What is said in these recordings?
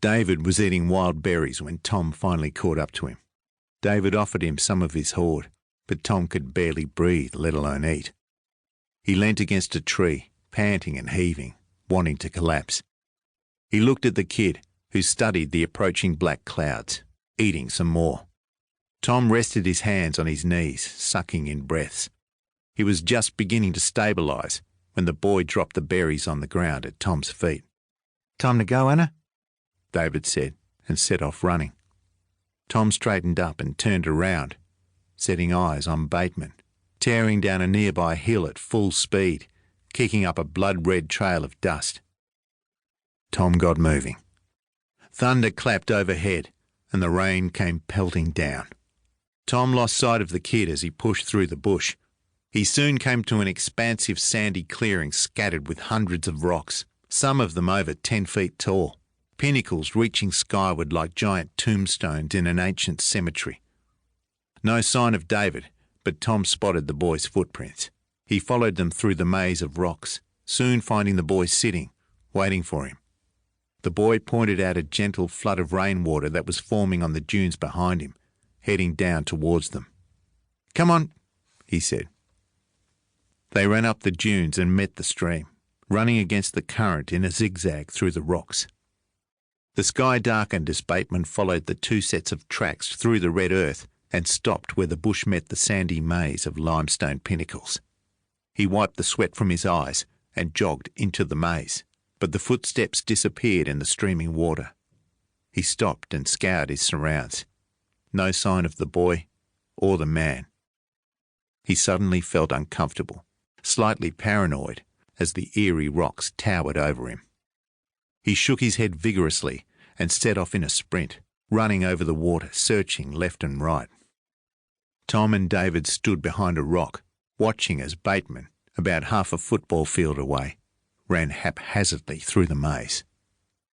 David was eating wild berries when Tom finally caught up to him. David offered him some of his hoard, but Tom could barely breathe, let alone eat. He leant against a tree, panting and heaving, wanting to collapse. He looked at the kid, who studied the approaching black clouds, eating some more. Tom rested his hands on his knees, sucking in breaths. He was just beginning to stabilise when the boy dropped the berries on the ground at Tom's feet. "Time to go, Anna?" David said, and set off running. Tom straightened up and turned around, setting eyes on Bateman, tearing down a nearby hill at full speed, kicking up a blood-red trail of dust. Tom got moving. Thunder clapped overhead, and the rain came pelting down. Tom lost sight of the kid as he pushed through the bush. He soon came to an expansive sandy clearing scattered with hundreds of rocks, some of them over 10 feet tall, pinnacles reaching skyward like giant tombstones in an ancient cemetery. No sign of David, but Tom spotted the boy's footprints. He followed them through the maze of rocks, soon finding the boy sitting, waiting for him. The boy pointed out a gentle flood of rainwater that was forming on the dunes behind him, heading down towards them. "Come on," he said. They ran up the dunes and met the stream, running against the current in a zigzag through the rocks. The sky darkened as Bateman followed the two sets of tracks through the red earth and stopped where the bush met the sandy maze of limestone pinnacles. He wiped the sweat from his eyes and jogged into the maze, but the footsteps disappeared in the streaming water. He stopped and scoured his surrounds. No sign of the boy or the man. He suddenly felt uncomfortable, slightly paranoid, as the eerie rocks towered over him. He shook his head vigorously and set off in a sprint, running over the water, searching left and right. Tom and David stood behind a rock, watching as Bateman, about half a football field away, ran haphazardly through the maze.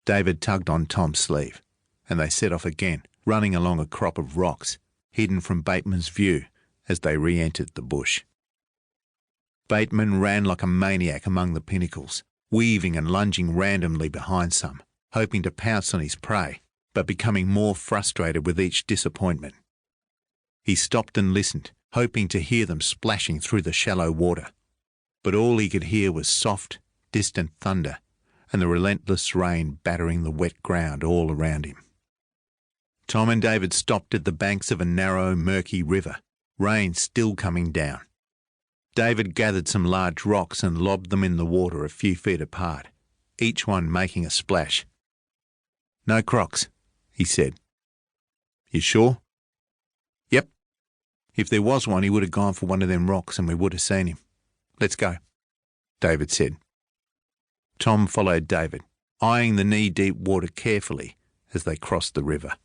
David tugged on Tom's sleeve, and they set off again, running along a crop of rocks, hidden from Bateman's view as they re-entered the bush. Bateman ran like a maniac among the pinnacles, weaving and lunging randomly behind some, hoping to pounce on his prey, but becoming more frustrated with each disappointment. He stopped and listened, hoping to hear them splashing through the shallow water, but all he could hear was soft, distant thunder and the relentless rain battering the wet ground all around him. Tom and David stopped at the banks of a narrow, murky river, rain still coming down. David gathered some large rocks and lobbed them in the water a few feet apart, each one making a splash. "No crocs," he said. "You sure?" "Yep. If there was one, he would have gone for one of them rocks and we would have seen him. Let's go," David said. Tom followed David, eyeing the knee-deep water carefully as they crossed the river.